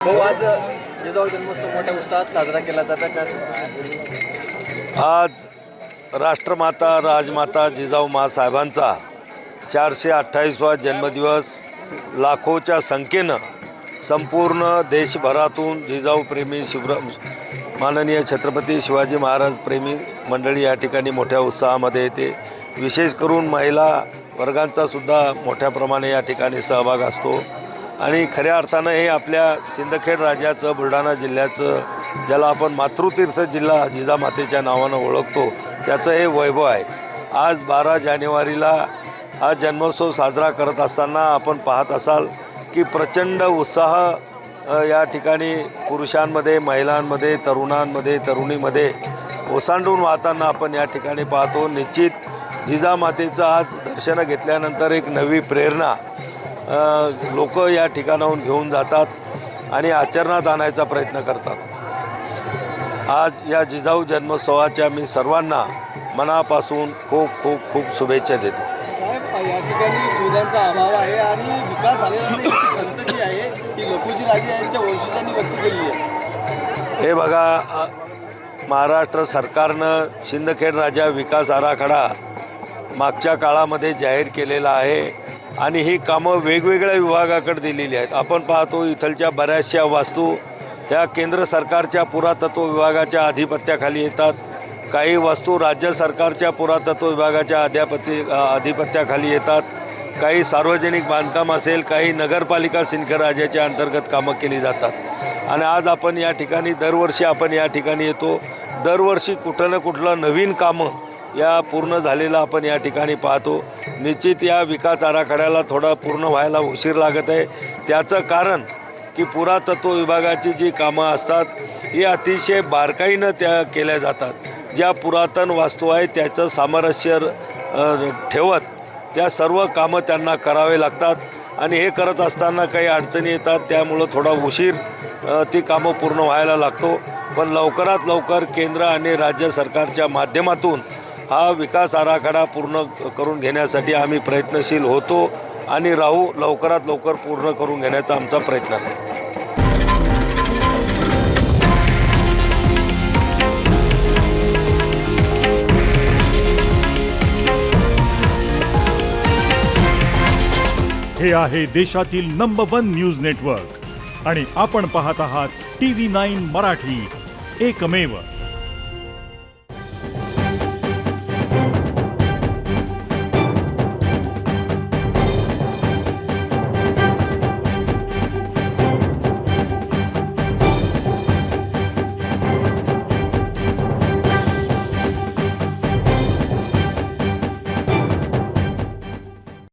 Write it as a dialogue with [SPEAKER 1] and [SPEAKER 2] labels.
[SPEAKER 1] भाऊ आज जिजाऊ जन्मोत्सव मोठ्या उत्साहात साजरा केला जाता का?
[SPEAKER 2] आज राष्ट्रमाता राजमाता जिजाऊ माँसाहेबांचा 428वा जन्मदिवस लाखोच्या संख्येनं संपूर्ण देशभरातून जिजाऊ प्रेमी माननीय छत्रपती शिवाजी महाराज प्रेमी मंडळी या ठिकाणी मोठ्या उत्साहामध्ये येते। विशेष करून महिला वर्गांचा सुद्धा मोठ्या प्रमाणे या ठिकाणी सहभाग असतो आणि खऱ्या अर्थानं हे आपल्या सिंदखेड राज्याचं बुलढाणा जिल्ह्याचं ज्याला आपण मातृतीर्थ जिल्हा जिजामातेच्या नावानं ओळखतो त्याचं हे वैभव आहे। आज 12 जानेवारीला हा जन्मोत्सव साजरा करत असताना आपण पाहत असाल की प्रचंड उत्साह या ठिकाणी पुरुषांमध्ये, महिलांमध्ये, तरुणांमध्ये, तरुणीमध्ये ओसांडून वाहताना आपण या ठिकाणी पाहतो। निश्चित जिजामातेचं आज दर्शन घेतल्यानंतर एक नवी प्रेरणा लोक या ठिकाणाहून घेऊन जातात आणि आचरणात आणायचा प्रयत्न करतात। आज या जिजाऊ जन्मोत्सवाच्या मी सर्वांना मनापासून खूप खूप खूप शुभेच्छा देतो।
[SPEAKER 1] साहेब, या ठिकाणी सुविधांचा अभाव आहे आणि विकास झालेला नाही खंत जी आहे ही लखुजी राजे यांच्या वंशजांनी व्यक्त केली आहे।
[SPEAKER 2] हे बघा, महाराष्ट्र सरकारनं सिंदखेड राजा विकास आराखडा मागच्या काळामध्ये जाहीर केलेला आहे आणि ही कामं वेगवेगळ्या विभागाकडे दिलेली आहेत। आपण पाहतो इथलच्या बऱ्याचशा वास्तू ह्या केंद्र सरकारच्या पुरातत्व विभागाच्या अधिपत्याखाली येतात, काही वस्तू राज्य सरकारच्या पुरातत्व विभागाच्या अधिपत्याखाली येतात, काही सार्वजनिक बांधकाम असेल, काही नगरपालिका सिंदखेड राजाच्या अंतर्गत कामं केली जातात। आणि आज आपण या ठिकाणी दरवर्षी आपण या ठिकाणी येतो, दरवर्षी कुठं ना कुठलं नवीन कामं या पूर्ण झालेलं आपण या ठिकाणी पाहतो। निश्चित या विकास आराखड्याला थोडा पूर्ण व्हायला उशीर लागत आहे। त्याचं कारण की पुरातत्व विभागाची जी कामं असतात ही अतिशय बारकाईनं त्या केल्या जातात। ज्या पुरातन वास्तू आहेत त्याचं सामरस्य ठेवत त्या सर्व कामं त्यांना करावे लागतात आणि हे करत असताना काही अडचणी येतात, त्यामुळं थोडा उशीर ती कामं पूर्ण व्हायला लागतो। पण लवकरात लवकर केंद्र आणि राज्य सरकारच्या माध्यमातून हा विकास आराखडा पूर्ण करून घेण्यासाठी आम्ही प्रयत्नशील होतो आणि राहू। लवकरात लवकर पूर्ण करून घेण्याचा आमचा प्रयत्न आहे।
[SPEAKER 3] हे आहे देशातील नंबर 1 न्यूज नेटवर्क आणि आपण पाहत आहात TV9 मराठी, एकमेव।